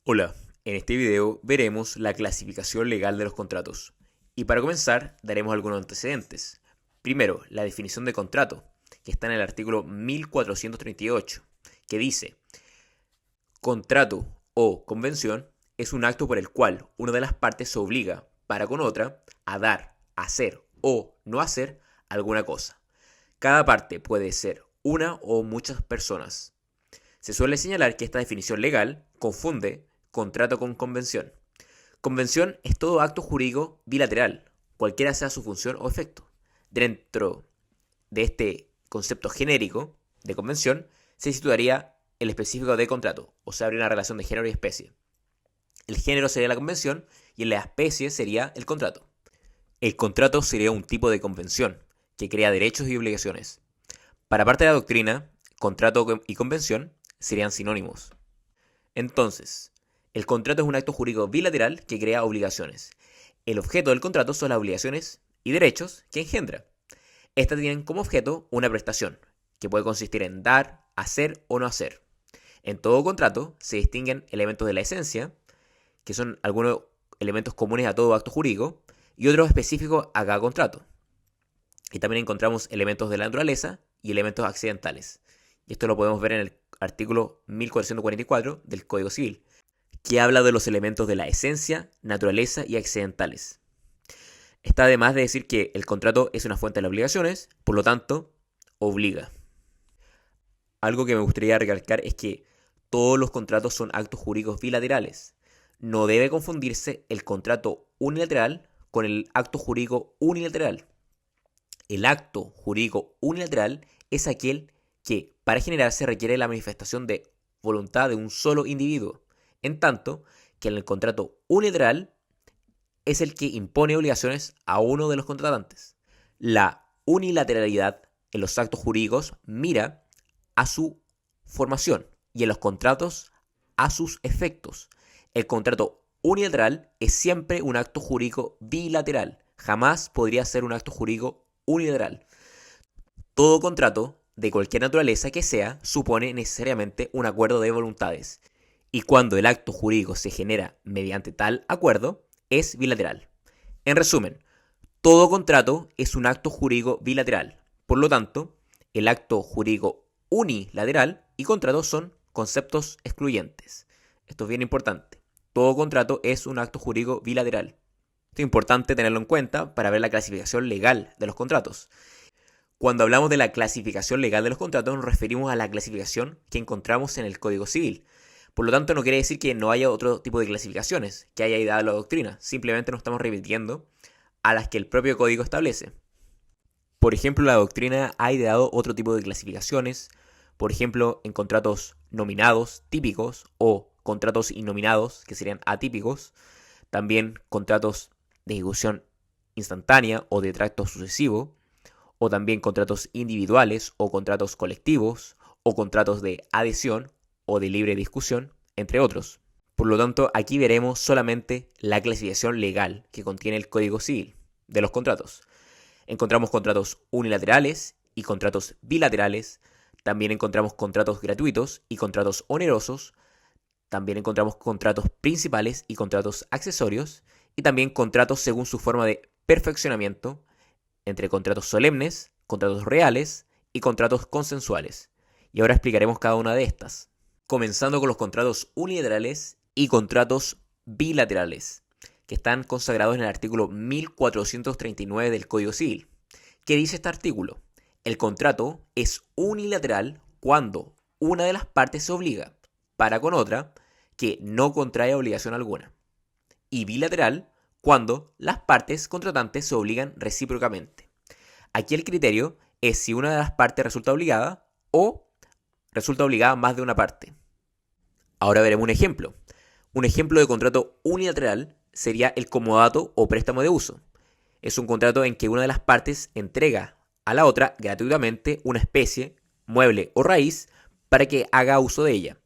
Hola, en este video veremos la clasificación legal de los contratos. Y para comenzar, daremos algunos antecedentes. Primero, la definición de contrato, que está en el artículo 1438, que dice: contrato o convención es un acto por el cual una de las partes se obliga para con otra a dar, hacer o no hacer alguna cosa. Cada parte puede ser una o muchas personas. Se suele señalar que esta definición legal confunde contrato con convención. Convención es todo acto jurídico bilateral, cualquiera sea su función o efecto. Dentro de este concepto genérico de convención se situaría el específico de contrato, o sea, habría una relación de género y especie. El género sería la convención y la especie sería el contrato. El contrato sería un tipo de convención que crea derechos y obligaciones. Para parte de la doctrina, contrato y convención serían sinónimos. Entonces, el contrato es un acto jurídico bilateral que crea obligaciones. El objeto del contrato son las obligaciones y derechos que engendra. Estas tienen como objeto una prestación, que puede consistir en dar, hacer o no hacer. En todo contrato se distinguen elementos de la esencia, que son algunos elementos comunes a todo acto jurídico, y otros específicos a cada contrato. Y también encontramos elementos de la naturaleza y elementos accidentales. Y esto lo podemos ver en el artículo 1444 del Código Civil, que habla de los elementos de la esencia, naturaleza y accidentales. Está además de decir que el contrato es una fuente de las obligaciones, por lo tanto, obliga. Algo que me gustaría recalcar es que todos los contratos son actos jurídicos bilaterales. No debe confundirse el contrato unilateral con el acto jurídico unilateral. El acto jurídico unilateral es aquel que, para generarse, requiere la manifestación de voluntad de un solo individuo, en tanto que en el contrato unilateral es el que impone obligaciones a uno de los contratantes. La unilateralidad en los actos jurídicos mira a su formación y en los contratos a sus efectos. El contrato unilateral es siempre un acto jurídico bilateral, jamás podría ser un acto jurídico unilateral. Todo contrato, de cualquier naturaleza que sea, supone necesariamente un acuerdo de voluntades. Y cuando el acto jurídico se genera mediante tal acuerdo, es bilateral. En resumen, todo contrato es un acto jurídico bilateral. Por lo tanto, el acto jurídico unilateral y contrato son conceptos excluyentes. Esto es bien importante. Todo contrato es un acto jurídico bilateral. Esto es importante tenerlo en cuenta para ver la clasificación legal de los contratos. Cuando hablamos de la clasificación legal de los contratos, nos referimos a la clasificación que encontramos en el Código Civil. Por lo tanto, no quiere decir que no haya otro tipo de clasificaciones que haya dado la doctrina. Simplemente nos estamos remitiendo a las que el propio código establece. Por ejemplo, la doctrina ha ideado otro tipo de clasificaciones. Por ejemplo, en contratos nominados típicos o contratos innominados, que serían atípicos. También contratos de ejecución instantánea o de tracto sucesivo. O también contratos individuales o contratos colectivos. O contratos de adhesión o de libre discusión, entre otros. Por lo tanto, aquí veremos solamente la clasificación legal que contiene el Código Civil de los contratos. Encontramos contratos unilaterales y contratos bilaterales. También encontramos contratos gratuitos y contratos onerosos. También encontramos contratos principales y contratos accesorios. Y también contratos según su forma de perfeccionamiento, entre contratos solemnes, contratos reales y contratos consensuales. Y ahora explicaremos cada una de estas, comenzando con los contratos unilaterales y contratos bilaterales, que están consagrados en el artículo 1439 del Código Civil. ¿Qué dice este artículo? El contrato es unilateral cuando una de las partes se obliga para con otra que no contrae obligación alguna, y bilateral cuando las partes contratantes se obligan recíprocamente. Aquí el criterio es si una de las partes resulta obligada o resulta obligada más de una parte. Ahora veremos un ejemplo. Un ejemplo de contrato unilateral sería el comodato o préstamo de uso. Es un contrato en que una de las partes entrega a la otra gratuitamente una especie, mueble o raíz para que haga uso de ella,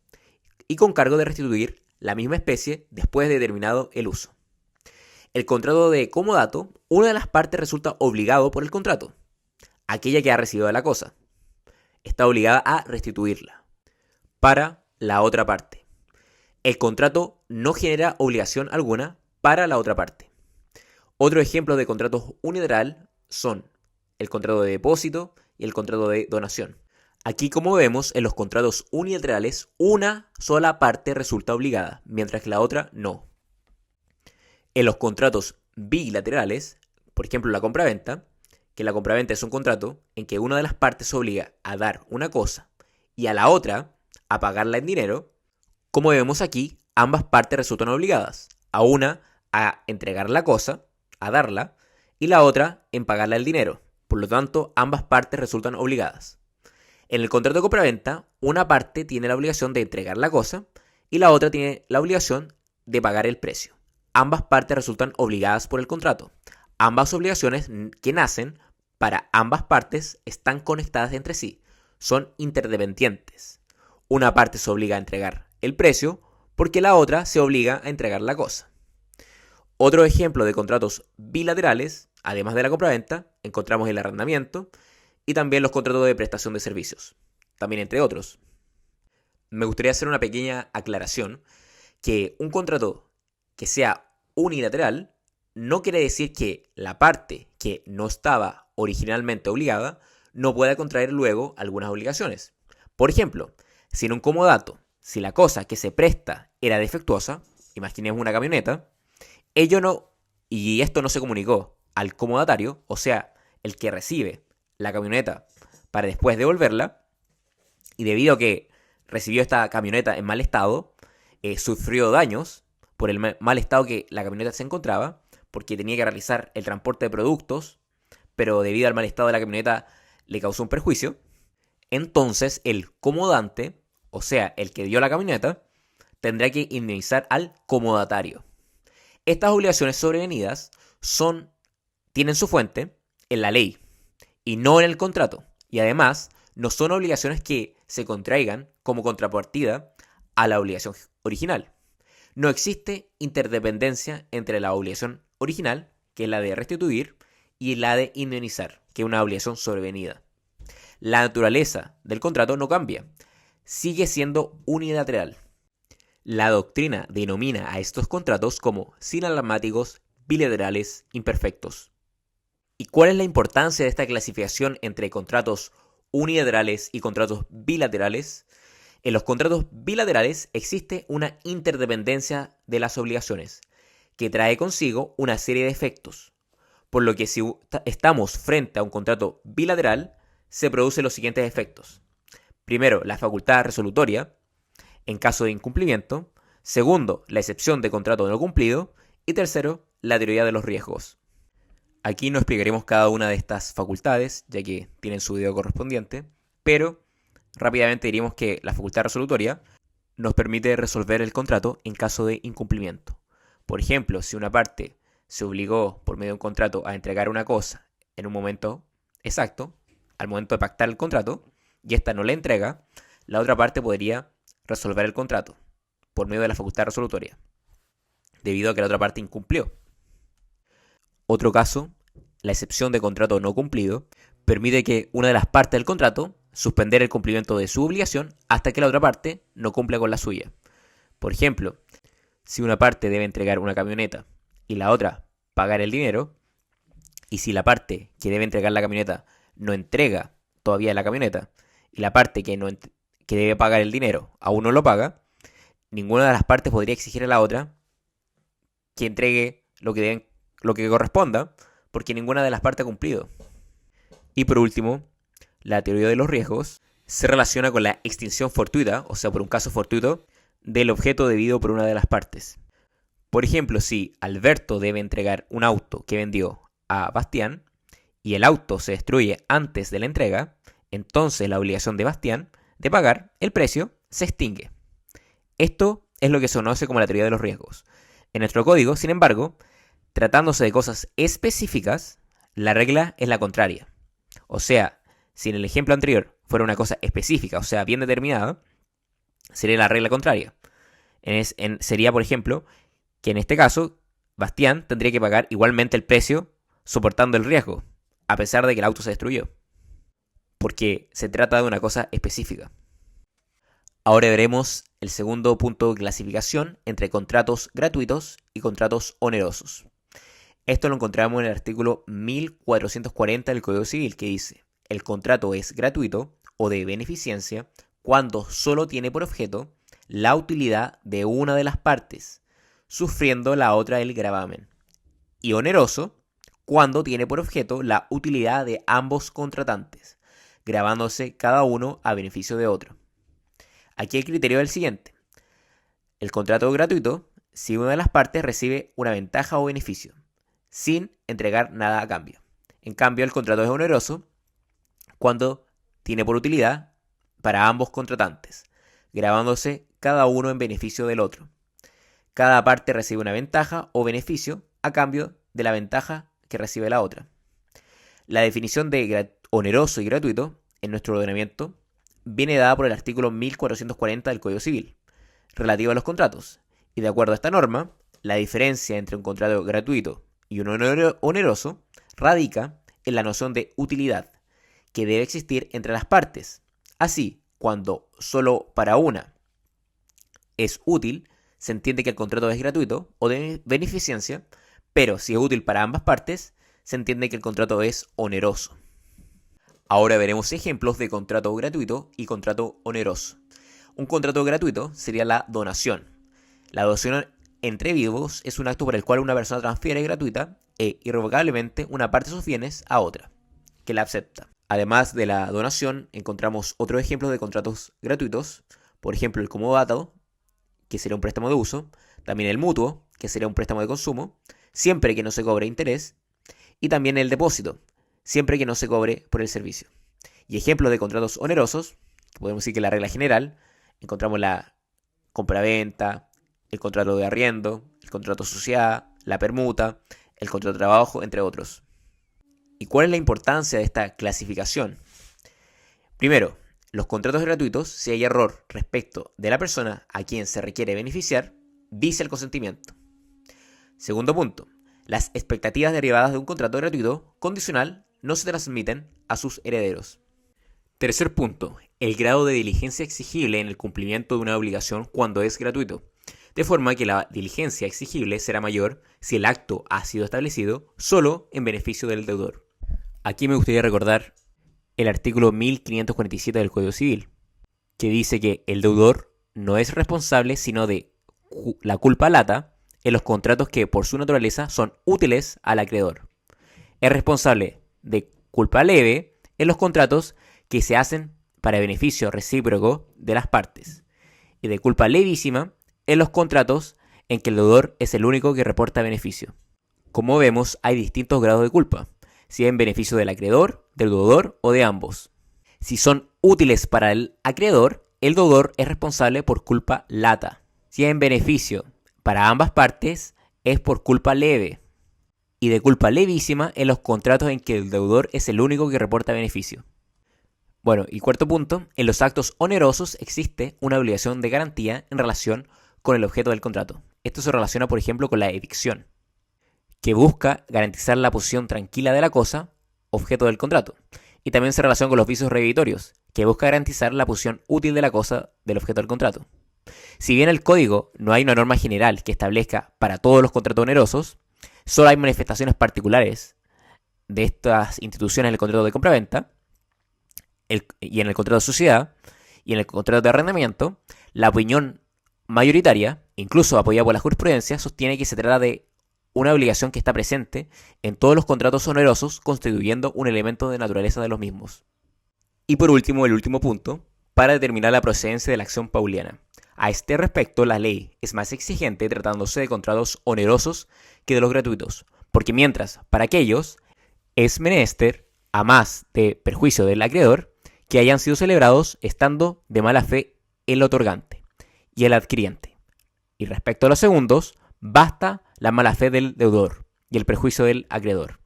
y con cargo de restituir la misma especie después de terminado el uso. El contrato de comodato, una de las partes resulta obligado por el contrato, aquella que ha recibido la cosa. Está obligada a restituirla para la otra parte. el contrato no genera obligación alguna para la otra parte. Otro ejemplo de contratos unilateral son el contrato de depósito y el contrato de donación. Aquí, como vemos, en los contratos unilaterales, una sola parte resulta obligada, mientras que la otra no. En los contratos bilaterales, por ejemplo la compraventa, que la compraventa es un contrato en que una de las partes obliga a dar una cosa y a la otra a pagarla en dinero, como vemos aquí, ambas partes resultan obligadas. A una a entregar la cosa, a darla, y la otra en pagarla el dinero. Por lo tanto, ambas partes resultan obligadas. En el contrato de compraventa, una parte tiene la obligación de entregar la cosa y la otra tiene la obligación de pagar el precio. Ambas partes resultan obligadas por el contrato. Ambas obligaciones que nacen para ambas partes están conectadas entre sí, son interdependientes. Una parte se obliga a entregar el precio porque la otra se obliga a entregar la cosa. Otro ejemplo de contratos bilaterales, además de la compraventa, encontramos el arrendamiento y también los contratos de prestación de servicios, también entre otros. Me gustaría hacer una pequeña aclaración, que un contrato que sea unilateral no quiere decir que la parte que no estaba originalmente obligada no pueda contraer luego algunas obligaciones. Por ejemplo, si en un comodato, si la cosa que se presta era defectuosa, imaginemos una camioneta, esto no se comunicó al comodatario, o sea, el que recibe la camioneta para después devolverla, y debido a que recibió esta camioneta en mal estado, sufrió daños por el mal estado que la camioneta se encontraba, porque tenía que realizar el transporte de productos, pero debido al mal estado de la camioneta le causó un perjuicio. Entonces el comodante, o sea, el que dio la camioneta, tendrá que indemnizar al comodatario. Estas obligaciones sobrevenidas tienen su fuente en la ley y no en el contrato. Y además, no son obligaciones que se contraigan como contrapartida a la obligación original. No existe interdependencia entre la obligación original, que es la de restituir, y la de indemnizar, que es una obligación sobrevenida. La naturaleza del contrato no cambia, sigue siendo unilateral. La doctrina denomina a estos contratos como sinalmáticos, bilaterales, imperfectos. ¿Y cuál es la importancia de esta clasificación entre contratos unilaterales y contratos bilaterales? En los contratos bilaterales existe una interdependencia de las obligaciones, que trae consigo una serie de efectos. Por lo que si estamos frente a un contrato bilateral, se producen los siguientes efectos. Primero, la facultad resolutoria, en caso de incumplimiento. Segundo, la excepción de contrato no cumplido. Y tercero, la teoría de los riesgos. Aquí no explicaremos cada una de estas facultades, ya que tienen su video correspondiente, pero rápidamente diríamos que la facultad resolutoria nos permite resolver el contrato en caso de incumplimiento. Por ejemplo, si una parte se obligó por medio de un contrato a entregar una cosa en un momento exacto, al momento de pactar el contrato, y esta no la entrega, la otra parte podría resolver el contrato por medio de la facultad resolutoria, debido a que la otra parte incumplió. Otro caso, la excepción de contrato no cumplido, permite que una de las partes del contrato suspender el cumplimiento de su obligación hasta que la otra parte no cumpla con la suya. Por ejemplo, si una parte debe entregar una camioneta y la otra pagar el dinero, y si la parte que debe entregar la camioneta no entrega todavía la camioneta, y la parte que debe pagar el dinero aún no lo paga, ninguna de las partes podría exigir a la otra que entregue lo que corresponda, porque ninguna de las partes ha cumplido. Y por último, la teoría de los riesgos se relaciona con la extinción fortuita, o sea, por un caso fortuito, del objeto debido por una de las partes. Por ejemplo, si Alberto debe entregar un auto que vendió a Bastián y el auto se destruye antes de la entrega, entonces la obligación de Bastián de pagar el precio se extingue. Esto es lo que se conoce como la teoría de los riesgos. En nuestro código, sin embargo, tratándose de cosas específicas, la regla es la contraria. O sea, si en el ejemplo anterior fuera una cosa específica, o sea, bien determinada, sería la regla contraria. Sería, por ejemplo, que en este caso, Bastián tendría que pagar igualmente el precio soportando el riesgo, a pesar de que el auto se destruyó. Porque se trata de una cosa específica. Ahora veremos el segundo punto de clasificación entre contratos gratuitos y contratos onerosos. Esto lo encontramos en el artículo 1440 del Código Civil, que dice: el contrato es gratuito o de beneficencia cuando solo tiene por objeto la utilidad de una de las partes, sufriendo la otra el gravamen, y oneroso cuando tiene por objeto la utilidad de ambos contratantes, gravándose cada uno a beneficio de otro. Aquí el criterio es el siguiente: el contrato gratuito si una de las partes recibe una ventaja o beneficio, sin entregar nada a cambio. En cambio, el contrato es oneroso cuando tiene por utilidad para ambos contratantes, gravándose cada uno en beneficio del otro. Cada parte recibe una ventaja o beneficio a cambio de la ventaja que recibe la otra. La definición de oneroso y gratuito en nuestro ordenamiento viene dada por el artículo 1440 del Código Civil, relativo a los contratos, y de acuerdo a esta norma, la diferencia entre un contrato gratuito y un oneroso radica en la noción de utilidad que debe existir entre las partes. Así, cuando solo para una es útil, se entiende que el contrato es gratuito o de beneficencia, pero si es útil para ambas partes, se entiende que el contrato es oneroso. Ahora veremos ejemplos de contrato gratuito y contrato oneroso. Un contrato gratuito sería la donación. La donación entre vivos es un acto por el cual una persona transfiere gratuita e irrevocablemente una parte de sus bienes a otra, que la acepta. Además de la donación, encontramos otros ejemplos de contratos gratuitos, por ejemplo el comodato, que sería un préstamo de uso, también el mutuo, que sería un préstamo de consumo, siempre que no se cobre interés, y también el depósito, siempre que no se cobre por el servicio. Y ejemplos de contratos onerosos, podemos decir que la regla general, encontramos la compraventa, el contrato de arriendo, el contrato de sociedad, la permuta, el contrato de trabajo, entre otros. ¿Y cuál es la importancia de esta clasificación? Primero, los contratos gratuitos, si hay error respecto de la persona a quien se requiere beneficiar, vicia el consentimiento. Segundo punto, las expectativas derivadas de un contrato gratuito condicional no se transmiten a sus herederos. Tercer punto, el grado de diligencia exigible en el cumplimiento de una obligación cuando es gratuito, de forma que la diligencia exigible será mayor si el acto ha sido establecido solo en beneficio del deudor. Aquí me gustaría recordar el artículo 1547 del Código Civil, que dice que el deudor no es responsable sino de la culpa lata en los contratos que por su naturaleza son útiles al acreedor. Es responsable de culpa leve en los contratos que se hacen para beneficio recíproco de las partes, y de culpa levísima en los contratos en que el deudor es el único que reporta beneficio. Como vemos, hay distintos grados de culpa, si es en beneficio del acreedor, del deudor o de ambos. Si son útiles para el acreedor, el deudor es responsable por culpa lata. Si es en beneficio para ambas partes, es por culpa leve. Y de culpa levísima en los contratos en que el deudor es el único que reporta beneficio. Bueno, y cuarto punto, en los actos onerosos existe una obligación de garantía en relación con el objeto del contrato. Esto se relaciona, por ejemplo, con la evicción, que busca garantizar la posición tranquila de la cosa, objeto del contrato. Y también se relaciona con los vicios revitorios, que busca garantizar la posición útil de la cosa del objeto del contrato. Si bien en el código no hay una norma general que establezca para todos los contratos onerosos, solo hay manifestaciones particulares de estas instituciones en el contrato de compraventa, y en el contrato de sociedad, y en el contrato de arrendamiento. La opinión mayoritaria, incluso apoyada por la jurisprudencia, sostiene que se trata de una obligación que está presente en todos los contratos onerosos, constituyendo un elemento de naturaleza de los mismos. Y por último, el último punto, para determinar la procedencia de la acción pauliana. A este respecto, la ley es más exigente tratándose de contratos onerosos que de los gratuitos, porque mientras para aquellos es menester, a más de perjuicio del acreedor, que hayan sido celebrados estando de mala fe el otorgante y el adquiriente. Y respecto a los segundos, basta la mala fe del deudor y el perjuicio del acreedor.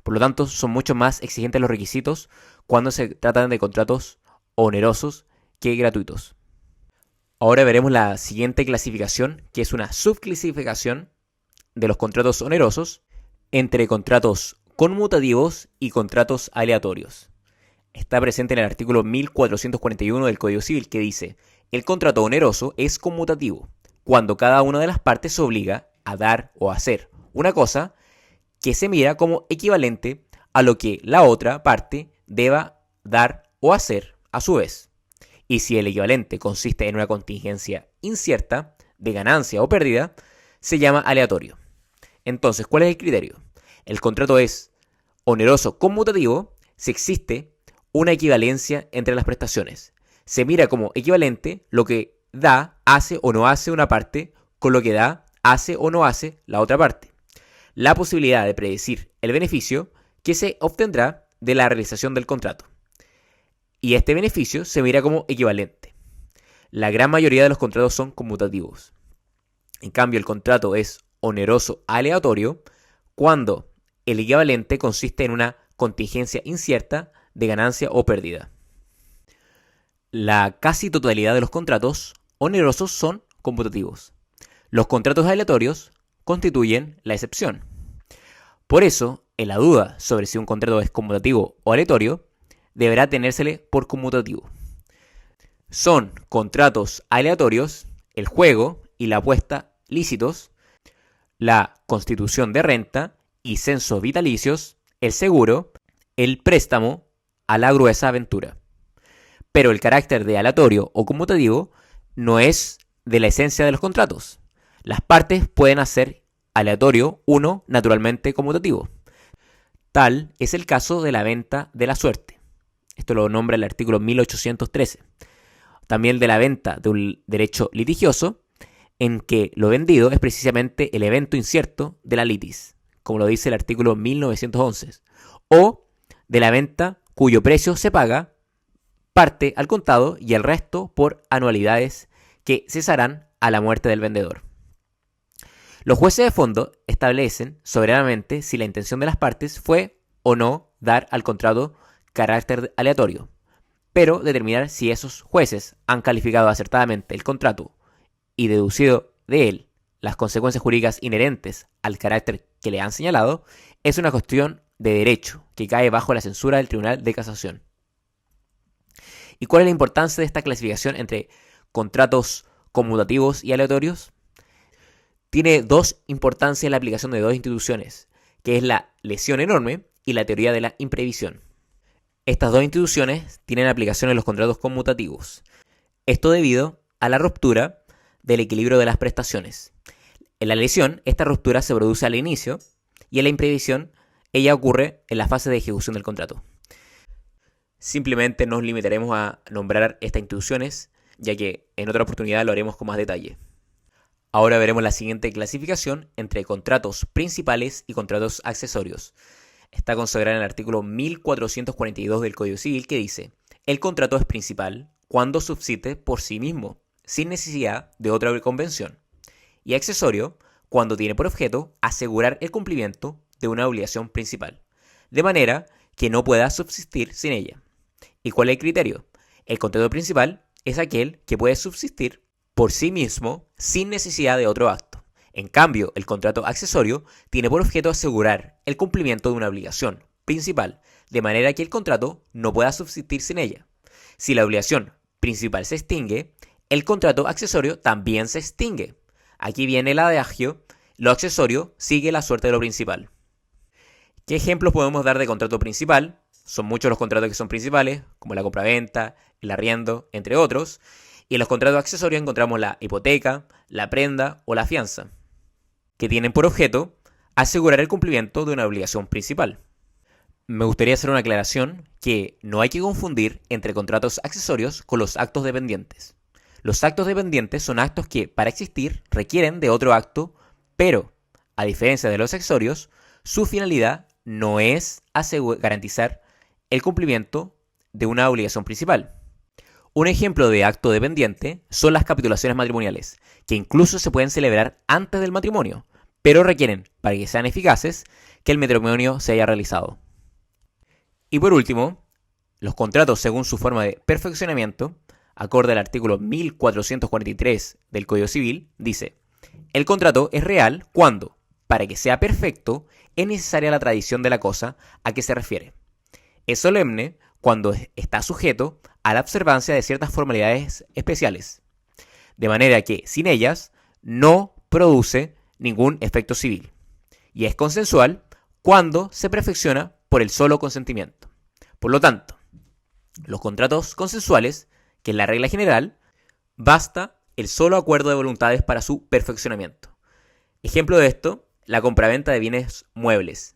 Por lo tanto, son mucho más exigentes los requisitos cuando se tratan de contratos onerosos que gratuitos. Ahora veremos la siguiente clasificación, que es una subclasificación de los contratos onerosos entre contratos conmutativos y contratos aleatorios. Está presente en el artículo 1441 del Código Civil, que dice: el contrato oneroso es conmutativo, cuando cada una de las partes se obliga a dar o hacer una cosa que se mira como equivalente a lo que la otra parte deba dar o hacer a su vez. Y si el equivalente consiste en una contingencia incierta de ganancia o pérdida, se llama aleatorio. Entonces, ¿cuál es el criterio? El contrato es oneroso conmutativo si existe una equivalencia entre las prestaciones. Se mira como equivalente lo que da, hace o no hace una parte con lo que da, hace o no hace la otra parte. La posibilidad de predecir el beneficio que se obtendrá de la realización del contrato. Y este beneficio se mira como equivalente. La gran mayoría de los contratos son conmutativos. En cambio, el contrato es oneroso aleatorio cuando el equivalente consiste en una contingencia incierta de ganancia o pérdida. La casi totalidad de los contratos onerosos son conmutativos. Los contratos aleatorios constituyen la excepción. Por eso, en la duda sobre si un contrato es conmutativo o aleatorio, deberá tenérsele por conmutativo. Son contratos aleatorios el juego y la apuesta lícitos, la constitución de renta y censos vitalicios, el seguro, el préstamo a la gruesa aventura. Pero el carácter de aleatorio o conmutativo no es de la esencia de los contratos. Las partes pueden hacer aleatorio uno naturalmente conmutativo. Tal es el caso de la venta de la suerte. Esto lo nombra el artículo 1813. También de la venta de un derecho litigioso, en que lo vendido es precisamente el evento incierto de la litis, como lo dice el artículo 1911. O de la venta cuyo precio se paga parte al contado y el resto por anualidades que cesarán a la muerte del vendedor. Los jueces de fondo establecen soberanamente si la intención de las partes fue o no dar al contrato carácter aleatorio, pero determinar si esos jueces han calificado acertadamente el contrato y deducido de él las consecuencias jurídicas inherentes al carácter que le han señalado es una cuestión de derecho que cae bajo la censura del Tribunal de Casación. ¿Y cuál es la importancia de esta clasificación entre contratos conmutativos y aleatorios? Tiene dos importancias en la aplicación de dos instituciones, que es la lesión enorme y la teoría de la imprevisión. Estas dos instituciones tienen aplicación en los contratos conmutativos. Esto debido a la ruptura del equilibrio de las prestaciones. En la lesión, esta ruptura se produce al inicio y en la imprevisión, ella ocurre en la fase de ejecución del contrato. Simplemente nos limitaremos a nombrar estas instituciones, ya que en otra oportunidad lo haremos con más detalle. Ahora veremos la siguiente clasificación entre contratos principales y contratos accesorios. Está consagrada en el artículo 1442 del Código Civil, que dice: el contrato es principal cuando subsiste por sí mismo, sin necesidad de otra convención, y accesorio cuando tiene por objeto asegurar el cumplimiento de una obligación principal, de manera que no pueda subsistir sin ella. ¿Y cuál es el criterio? El contrato principal es aquel que puede subsistir por sí mismo sin necesidad de otro acto. En cambio, el contrato accesorio tiene por objeto asegurar el cumplimiento de una obligación principal, de manera que el contrato no pueda subsistir sin ella. Si la obligación principal se extingue, el contrato accesorio también se extingue. Aquí viene el adagio: lo accesorio sigue la suerte de lo principal. ¿Qué ejemplos podemos dar de contrato principal? Son muchos los contratos que son principales, como la compraventa, el arriendo, entre otros. Y en los contratos accesorios encontramos la hipoteca, la prenda o la fianza, que tienen por objeto asegurar el cumplimiento de una obligación principal. Me gustaría hacer una aclaración que no hay que confundir entre contratos accesorios con los actos dependientes. Los actos dependientes son actos que, para existir, requieren de otro acto, pero, a diferencia de los accesorios, su finalidad no es garantizar el cumplimiento de una obligación principal. Un ejemplo de acto dependiente son las capitulaciones matrimoniales, que incluso se pueden celebrar antes del matrimonio, pero requieren, para que sean eficaces, que el matrimonio se haya realizado. Y por último, los contratos según su forma de perfeccionamiento, acorde al artículo 1443 del Código Civil, dice: el contrato es real cuando, para que sea perfecto, es necesaria la tradición de la cosa a que se refiere. Es solemne cuando está sujeto a la observancia de ciertas formalidades especiales, de manera que sin ellas no produce ningún efecto civil, y es consensual cuando se perfecciona por el solo consentimiento. Por lo tanto, los contratos consensuales, que es la regla general, basta el solo acuerdo de voluntades para su perfeccionamiento. Ejemplo de esto, la compraventa de bienes muebles.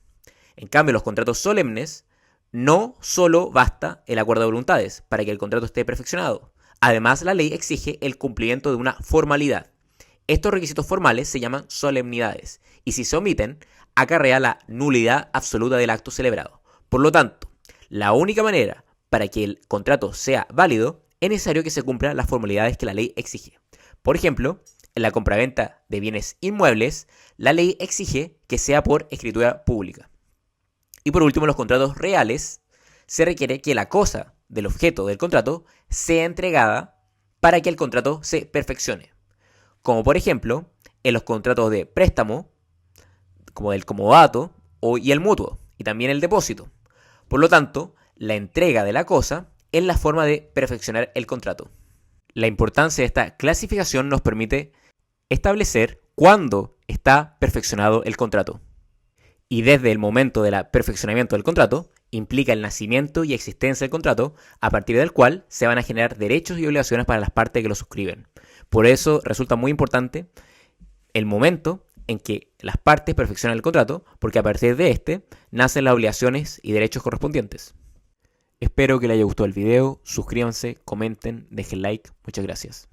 En cambio, los contratos solemnes, no solo basta el acuerdo de voluntades para que el contrato esté perfeccionado. Además, la ley exige el cumplimiento de una formalidad. Estos requisitos formales se llaman solemnidades, y si se omiten, acarrea la nulidad absoluta del acto celebrado. Por lo tanto, la única manera para que el contrato sea válido es necesario que se cumplan las formalidades que la ley exige. Por ejemplo, en la compraventa de bienes inmuebles, la ley exige que sea por escritura pública. Y por último, en los contratos reales, se requiere que la cosa del objeto del contrato sea entregada para que el contrato se perfeccione. Como por ejemplo, en los contratos de préstamo, como el comodato y el mutuo, y también el depósito. Por lo tanto, la entrega de la cosa es la forma de perfeccionar el contrato. La importancia de esta clasificación nos permite establecer cuándo está perfeccionado el contrato. Y desde el momento del perfeccionamiento del contrato, implica el nacimiento y existencia del contrato, a partir del cual se van a generar derechos y obligaciones para las partes que lo suscriben. Por eso resulta muy importante el momento en que las partes perfeccionan el contrato, porque a partir de este nacen las obligaciones y derechos correspondientes. Espero que les haya gustado el video, suscríbanse, comenten, dejen like, muchas gracias.